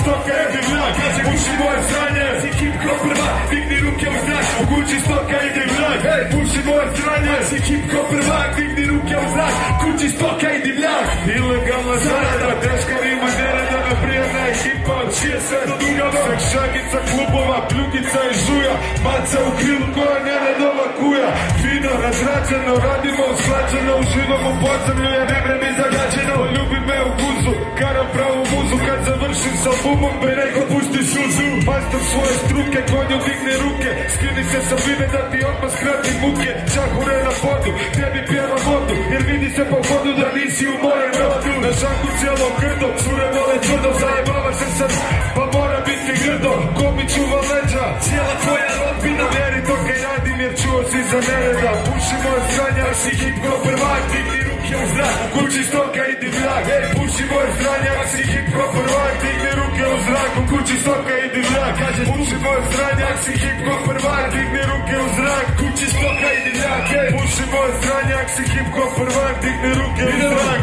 stoka i divljak. Kaže puši moje sranje, si hip hop prvak, digni ruke u zrak. U kući stoka i divljak. Puši moje sranje, si hip hop prvak, digni ruke u zrak. Kući stoka i divljak. Ilegalna zarada, teška rima, nereda, naprijena ekipa od čije sve do dugava. Šagica klubova, pljukica i žuja, baca u krilu koja neredova kuja. Fino, razrađeno, radimo usklađeno, uživamo u podzemlju, je vreme zagađeno. Ljubi me u guzu, karam pravu muzu, kad završim sa albumom, Bereko pušti suzu. Majstor svoje struke, konju digne ruke, skini se sa vine da ti odmah skrati muke. Čahure na podu, tebi pjeva vodu, jer vidi se po vodu da nisi u mojem rodu. Na šanku cijelo grdo, cure vole tvrdo, zajebava se sad, pa mora biti grdo. Ko mi čuva leđa, cijela tvoja rodbina, vjeri to kaj radim jer čuo si za nereda. Puši moje sranje, a si hip hop prvak, digni ruke u zrak, u kući stoka i divljak. Puši moje sranje, a si hip hop prvak, digni ruke u zrak, u kući stoka i divljak. Kaže puši moje sranje, a si hip hop prvak, digni ruke u zrak, kući stoka i divljak. Puši moje sranje, a si hip hop prvak, digni ruke u zrak.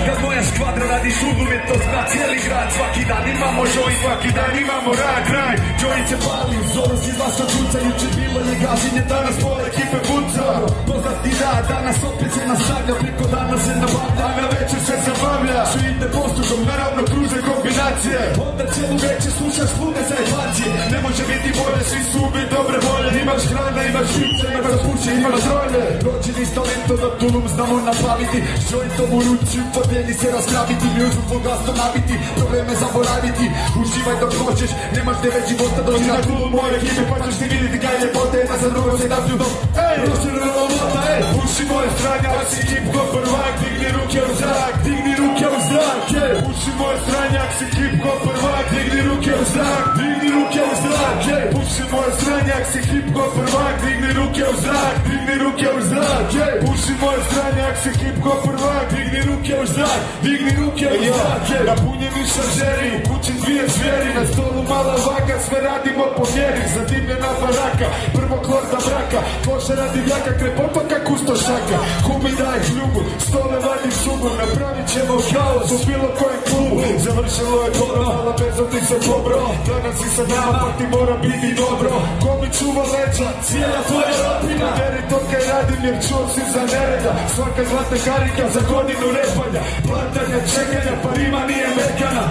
Kad moja skvadra radi sudove, to zna cijeli grad. Svaki dan imamo joint, svaki dan imamo rad, raj. Joint se pali, zoru si zlaša kuca. Juče bilo je gaženje, danas pola ekipe puca. Poznati da, danas opet se nastavlja. Preko dana se nabavlja, na večer se zabavlja. Svi ide postupom, naravno kruže kombinacije. Onda cijelu večer slušaš sluge za ekvacije. Ne može biti bolje, svi su ubi dobre volje. Imaš hrana, imaš žice, imaš puše, imaš rolje. Rođeni s talentom da tulum znamo napraviti. Jointom u ruci, podijeli se raspraviti. Music bogatstvo nabiti, probleme zaboraviti. Uživaj dok hoćeš, nemaš 9 života. Dođi na klub moje ekipe, pa ćeš ti vidjeti kaj ljepote. Na za drugo se daplju dom. Roširana lopta, puši moje stranje, a si hip hop prvak. Digni ruke u zrak, digni ruke u zrak. Puši moje stranje, a si hip hop prvak. Digni ruke u zrak, digni ruke u zrak. Puši moje stranje, a si hip hop prvak. Digni ruke u zrak, digni ruke u zrak. Puši moje stranje, a si hip hop prvak. Digni ruke u zrak, digni ruke u zrak. Napunjeni šaržeri, u kući dvije zvijeri. Na stolu mala vaka, sve radimo po mjeri. Zadimljena baraka, prvo klor za braka. Koša radi vjaka, krepota kak ustošaka. Kumi daj ljubu, stole vadi šubu. Napravit ćemo kaos u bilo kojem klubu. Završilo je dobro, mala bezom ti se dobro. Danas si sa nama, pa ti mora biti dobro. Ko mi čuva leđa, cijela tvoja rodbina. Veri to kaj radim jer čuo si za nereda. Svaka zlatna karika za godinu repanja. Platanja, čekanja, pa rima nije mekana.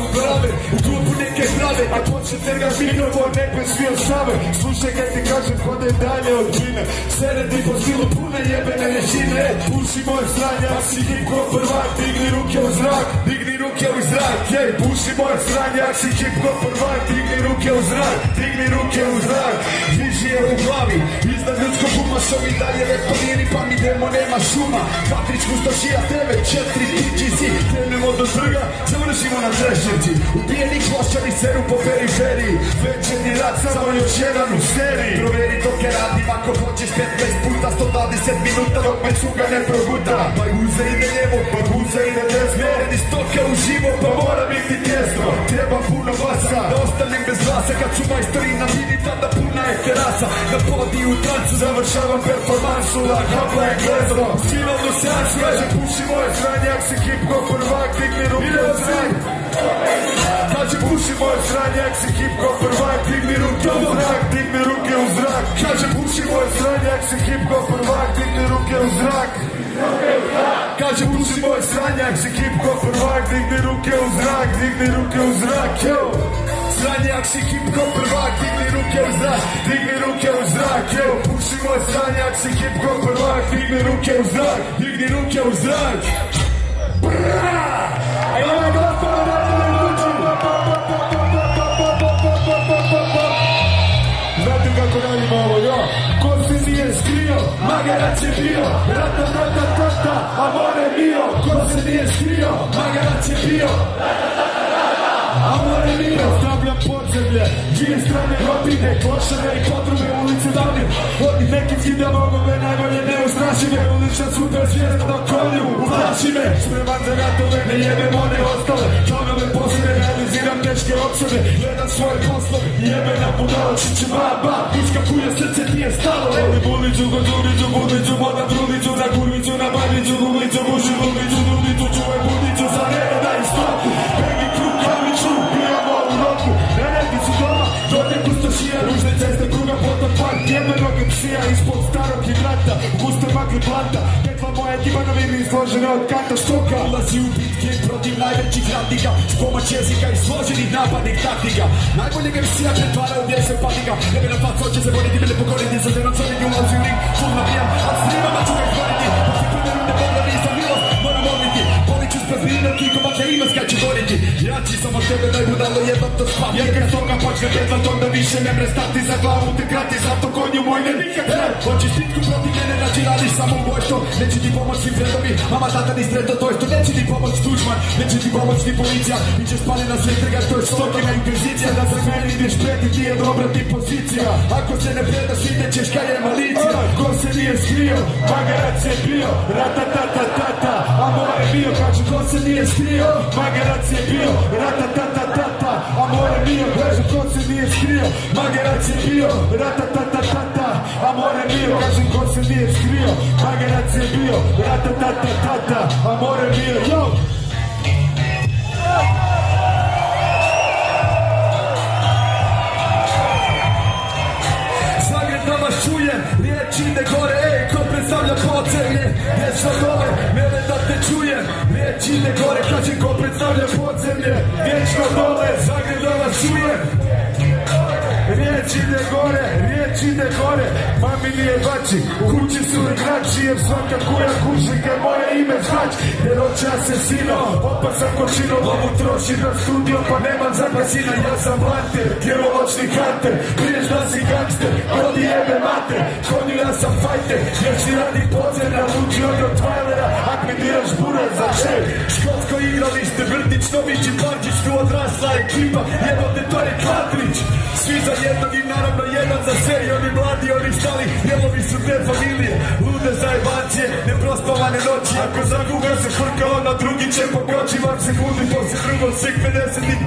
U glave, u klubu neke hrave. A počne terga mikrofon, nekve svi ostave. Slušaj kad ti kažem, hodaj dalje od džine. Seredi po stilu pune jebene rešine. Puši moje sranje, a si hip hop prvak. Digni ruke u zrak, digni ruke u zrak. Puši moje sranje, a si hip hop prvak. Digni ruke u zrak, digni ruke u zrak. Viži je u glavi, iznad ljudskog uma. Šovi dalje reponiri, pa mi demo nema šuma. Patrić Mustašija TV, 4 TGC. Krenemo do trga, završimo na Trešnjevci. Ubijeni klošari seru po periferiji. Večerni rad, samo još jedan u seriji. Proveri to ke radim, ako hoćeš 15 puta 120 minuta, dok me cuga ne proguta. Pa guza ide lijevo, pa guza ide desno. Mjereni stoka u živo, pa mora biti tjesno. Treba puno basa, da ostanem bez glasa. Kad su majstori na mini, tada puna je terasa. Na podiju u tancu, završavam performansu. La kapla je glezno, finalnu seansu. Kaže puši moje sranje, ak si hip hop prvak. Digni ruke u zrak. Kaže puši moje sranje, ak si hip hop prvak. Digni ruke u zrak, digni ruke u zrak. Kaže puši moje sranje, ak si hip hop prvak. Digni ruke u zrak. Kaže puši moje sranje, ak si hip hop prvak. Digni ruke u zrak, digni ruke u zrak. Sranje, ak si hip hop prvak. Digni ruke u zrak, digni ruke u zrak. Puši moje sranje, ak si hip hop prvak. Digni ruke u zrak, digni ruke u zrak. Znate kako radimo ovo, jo? Ko se nije skrio, magarac je bio. Rata, rata, rata, amore mio. Ko se nije skrio, magarac je bio. Amore mio. Stavljam podzemlje, dvije strane rodine. Klošare i podrume, ulice davnim. Od nekim skida mogove, najbolje ne ustraši me. Ulična super zvijezda na kolju, uvlači me. Spreman za ratove, ne jebem one ostale. Planove poslije, realiziram teške opsade. Gledam svoje poslove, jebe na budalo. Čiće baba, iskakuje srce ti je stalo. Voli buliću, gođuriću, buliću, voda bruliću. Na kurviću, na babiću, buliću, buši, buliću, duliću. Čuvaj budiću, za nereda i stopu. Begi krug, kaviću. smogli blanta. Petva moja ekipa na vini složena od kanta stoka. Ulazi u bitke protiv najvećih ratnika, s pomoć jezika i složenih napadnih taktika. Najboljeg MC-a pretvara u vjese patika. Nebe na fac hoće se boriti, bile pokoriti. Za žerom soliti ulazi u ring, full nabijam, a s rimama ću ga izboriti. Posle prve runde dobra nisam milost, moram odliti. Poliću s prezbinom, kikova će ima skaću goriti. Jači sam od tebe, najbudalo jednom to spam. Jer kad stoga počne petvat, onda više ne mre stati. Za glavu te krati, zato konju moj ne nikad ne. Hoćeš bitku protiv mene, znači radiš samo ubojstvo. Neće ti pomoć svi fredovi, mama, tata, ni streto, to je što. Neće ti pomoć tužman, neće ti pomoć ni policija. Bićeš pali na sve trga, to je stokina inkvizicija. Da za mene ideš preti, ti je dobra ti pozicija. Ako se ne predaš, idećeš kaj je malicija. Ko se nije skrio, magarac je bio. Ratatatatata, a more bio. Kažu ko se nije skrio, magarac je bio. Ratatatatata, a more bio. Kažu ko se nije skrio, magarac je bio. Ratatatatata, a more bio. Kažu ko se nije skrio, magarac je bio. Ratatatatata, a more bio. Yo! Zagreb na vas čuje, riječ ide gore, ej, ko predstavlja podzemlje, vječno dole, mene da te čuje, riječ ide gore, kažem ko predstavlja podzemlje, vječno dole, Zagreb na vas čuje. Riječ ide gore, mami nije bači, u kući su igrači, jer svaka kuja kužnika moje ime znači. Jer oče asesino, opasan kočino, lovu troši na studio, pa nemam za kasina. Ja sam planter, kjerovočni kanter, priješ da si gangster, godi jebe mater, konju ja sam fajter, jer si radi podzemlja, luči od Rottweilera, ak mi diraš buraz za čep. Školsko igralište, Vrtić, Nović i Barčić, tu odrasla ekipa, jebote to je Kladrić. Svi za jednog i naravno jedan za sve, i oni mladi, oni stali, jelovi su te familije, lude zajebancije, neprospavane noći. Ako zaguga se frkao, na drugi će pokoći, vam sekundi poslije drugog svih 50-ih.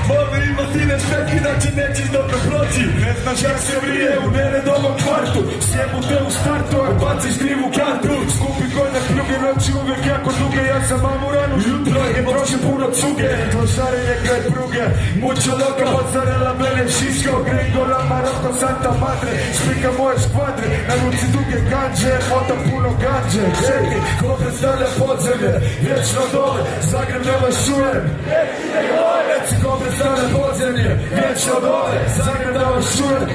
Mora imati respekt, inače nećeš dobro proći. Ne znaš jak se vrije u neredovom kvartu, sjebu te u startu, a baciš krivu kartu. Skupi konjak, pljuge noći uvijek jako duge, ja sam mamuran, ujutro je troši puno cuge. Trošarenje kraj pruge, mučo loka, mozzarella, bele, šiško, Gregora, Maroko, Santa Madre, špika moje škvadre, na ruci duge ganđe, motam puno ganđe. Čekaj, ko predstavlja podzemlje, vječno dole, Zagreb ne vas čujem. Reci ko predstavlja podzemlje, vječno dole, Zagreb ne vas čujem.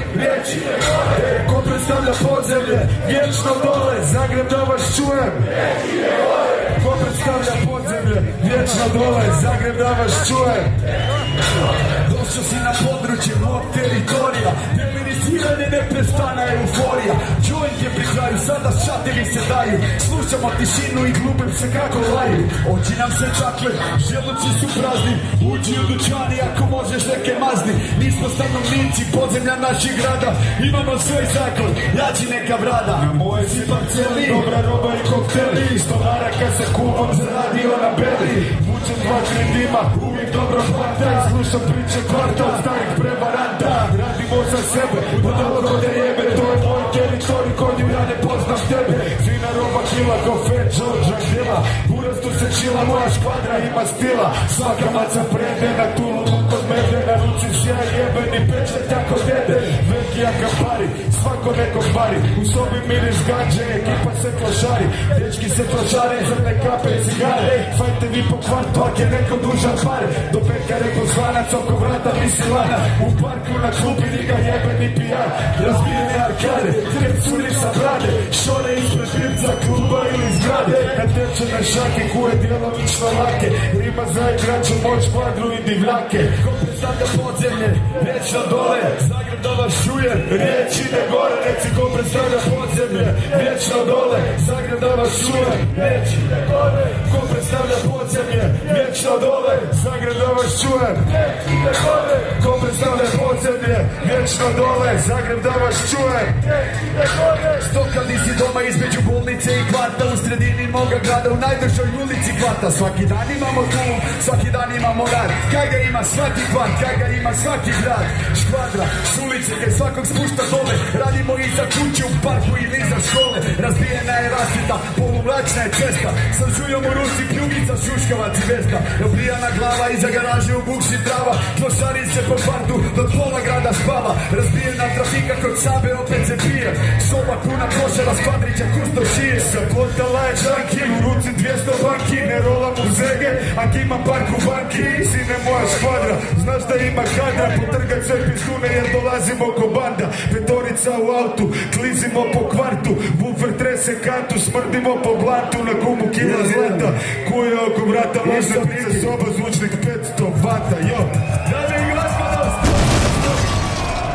Ko predstavlja podzemlje, vječno dole, Zagreb ne vas čujem. Ko predstavlja podzemlje, vječno dole, Zagreb ne vas čujem. Došao si na područje mog teritorija, feminiziranje ne prestana euforija. Joint je pri kraju, sada šatili se daju, slušamo tišinu i glubim se kako laju. Oči nam se čakle, želuci su prazni, uđi u dućani ako možeš neke mazni. Nismo stanovnici podzemlja naših grada, imamo svoj zakon, jači neka brada. Na moje si parceli, dobra roba i kokteli, stovara kad se kubom zaradio na beli. Vučem 2-3 dima, uvijek dobro hvata, slušam priče kvarta od starih prevaranta. Radimo za sebe, budalo kode jebe, to je moj teritorij, konju ja ne poznam tebe. Fina roba kila, kofe, Georgia Dilla, buraz tu se čila, moja škvadra ima stila. Svaka maca prede, na tulu kod mede, na ruci sjaj jebeni peče tako dede. Veliki akapari, svako neko pari, u sobi miris ganđe, ekipa se klošari. Dečki se klošare, crne kape i cigare, fajte vi po kvartu, ak je neko dužan pare. Do pekare po zvanac, oko vrata misilana, u parku na klubi niga jebeni pijan. Razbijene arkade, trepcuri sa brade, šore ispred pivca, kluba ili zgrade. Natečene šake, kuje djelovično lake, rima za igraču, moć kvadru i divljake. Ko predstavlja podzemlje, vječno dole, Zagreb da vas čuje, riječ ide gore. Reci ko predstavlja podzemlje, vječno dole, Zagreb da vas čuje, riječ ide gore. Ko predstavlja podzemlje, vječno dole, Zagreb da vas čuje, riječ ide gore. Ko predstavlja podzemlje, vječno dole, Zagreb da vas čuje, riječ ide gore. Stokali si doma između bolnice i kvarta, u sredini moga grada, u najdražoj ulici kvarta. Svaki dan imamo klub, svaki dan imamo rad, kaj ga ima svaki kvart, kaj ga ima svaki grad. Škvadra, s ulice gdje svakog spušta dole, radimo iza kuće u parku ili iza škole. Razbijena je rasvjeta, polumračna je cesta, sa žujom u ruci pljugica, šuškavac i veska. Obrijana glava, iza garaže u buši trava, klošari se po kvartu, do pola grada spava. Razbijena trafika kod Sabe opet se pije, soba puna košara, Skvadrića kusto šije. Sa Metala je džanki, u ruci 200 banki, ne rolam u zege, ak ima park u banki, sine moja škvadra, znaš da ima kadra, potrgat sve pistune jer dolazimo ko banda, petorica u autu, klizimo po kvartu, bufer trese kantu, smrdimo po blantu, na gumu kila zlata, kuje oko vrata, ložna prica soba, zvučnik 500 vata, jo.